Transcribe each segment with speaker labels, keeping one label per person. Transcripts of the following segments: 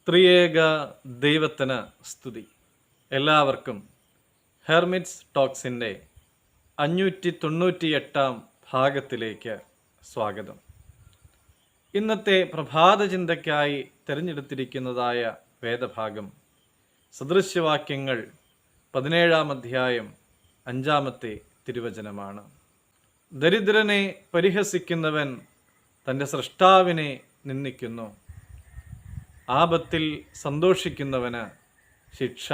Speaker 1: ത്രിയേക ദൈവത്തിന് സ്തുതി. എല്ലാവർക്കും ഹെർമിറ്റ്സ് ടോക്സിൻ്റെ 598 ഭാഗത്തിലേക്ക് സ്വാഗതം. ഇന്നത്തെ പ്രഭാത ചിന്തയ്ക്കായി തിരഞ്ഞെടുത്തിരിക്കുന്നതായ വേദഭാഗം സദൃശ്യവാക്യങ്ങൾ 17 അധ്യായം 5 തിരുവചനമാണ്. ദരിദ്രനെ പരിഹസിക്കുന്നവൻ തൻ്റെ സ്രഷ്ടാവിനെ നിന്ദിക്കുന്നു. ആപത്തിൽ സന്തോഷിക്കുന്നവന് ശിക്ഷ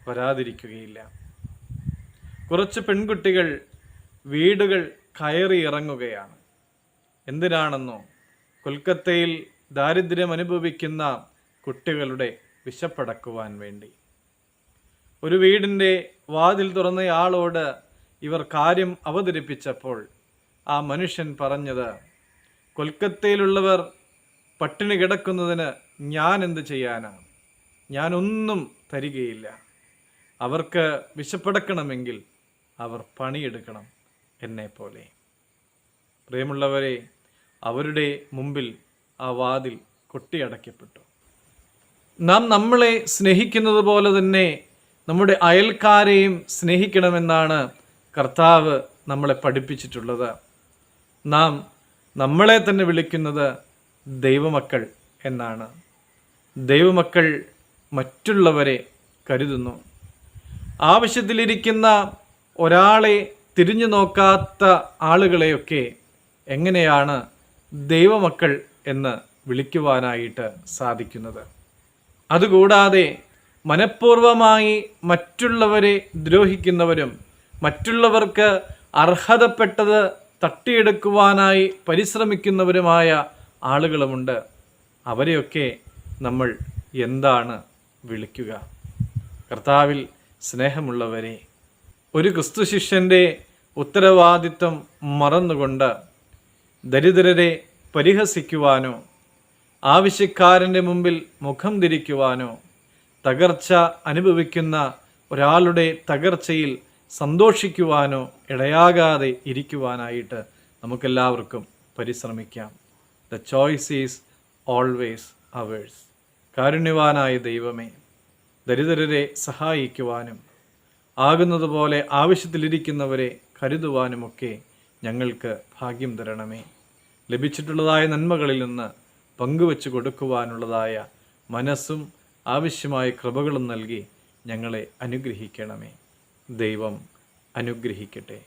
Speaker 1: വരാതിരിക്കുകയില്ല. കുറച്ച് പെൺകുട്ടികൾ വീടുകൾ കയറി ഇറങ്ങുകയാണ്. എന്തിനാണെന്നോ? കൊൽക്കത്തയിൽ ദാരിദ്ര്യം അനുഭവിക്കുന്ന കുട്ടികളുടെ വിശപ്പടക്കുവാൻ വേണ്ടി. ഒരു വീടിൻ്റെ വാതിൽ തുറന്നയാളോട് ഇവർ കാര്യം അവതരിപ്പിച്ചപ്പോൾ ആ മനുഷ്യൻ പറഞ്ഞത്, കൊൽക്കത്തയിലുള്ളവർ പട്ടിണി കിടക്കുന്നതിന് ഞാൻ എന്ത് ചെയ്യാനാണ്? ഞാനൊന്നും തരികയില്ല. അവർക്ക് വിശപ്പടക്കണമെങ്കിൽ അവർ പണിയെടുക്കണം എന്നെപ്പോലെ. പ്രിയമുള്ളവരെ, അവരുടെ മുമ്പിൽ ആ വാതിൽ കൊട്ടിയടയ്ക്കപ്പെട്ടു. നാം നമ്മളെ സ്നേഹിക്കുന്നത് പോലെ തന്നെ നമ്മുടെ അയൽക്കാരെയും സ്നേഹിക്കണമെന്നാണ് കർത്താവ് നമ്മളെ പഠിപ്പിച്ചിട്ടുള്ളത്. നാം നമ്മളെ തന്നെ വിളിക്കുന്നത് ദൈവമക്കൾ എന്നാണ്. ദൈവമക്കൾ മറ്റുള്ളവരെ കരുതുന്നു. ആവശ്യത്തിലിരിക്കുന്ന ഒരാളെ തിരിഞ്ഞു നോക്കാത്ത ആളുകളെയൊക്കെ എങ്ങനെയാണ് ദൈവമക്കൾ എന്ന് വിളിക്കുവാനായിട്ട് സാധിക്കുന്നത്? അതുകൂടാതെ മനഃപൂർവമായി മറ്റുള്ളവരെ ദ്രോഹിക്കുന്നവരും മറ്റുള്ളവർക്ക് അർഹതപ്പെട്ടത് തട്ടിയെടുക്കുവാനായി പരിശ്രമിക്കുന്നവരുമായ ആളുകളുമുണ്ട്. അവരെയൊക്കെ നമ്മൾ എന്താണ് വിളിക്കുക? കർത്താവിൽ സ്നേഹമുള്ളവരെ, ഒരു ക്രിസ്തു ശിഷ്യൻ്റെ ഉത്തരവാദിത്വം മറന്നുകൊണ്ട് ദരിദ്രരെ പരിഹസിക്കുവാനോ ആവശ്യക്കാരൻ്റെ മുമ്പിൽ മുഖം തിരിക്കുവാനോ തകർച്ച അനുഭവിക്കുന്ന ഒരാളുടെ തകർച്ചയിൽ സന്തോഷിക്കുവാനോ ഇടയാകാതെ ഇരിക്കുവാനായിട്ട് നമുക്കെല്ലാവർക്കും പരിശ്രമിക്കാം. The choice is always ours. കാരുണ്യവാനായ ദൈവമേ, ദരിദ്രരെ സഹായിക്കുവാനും ആകുന്നതുപോലെ ആവശ്യത്തിലിരിക്കുന്നവരെ കരുതുവാനുമൊക്കെ ഞങ്ങൾക്ക് ഭാഗ്യം തരണമേ. ലഭിച്ചിട്ടുള്ളതായ നന്മകളിൽ നിന്ന് പങ്കുവെച്ച് കൊടുക്കുവാനുള്ളതായ മനസ്സും ആവശ്യമായ കൃപകളും നൽകി ഞങ്ങളെ അനുഗ്രഹിക്കണമേ. ദൈവം അനുഗ്രഹിക്കട്ടെ.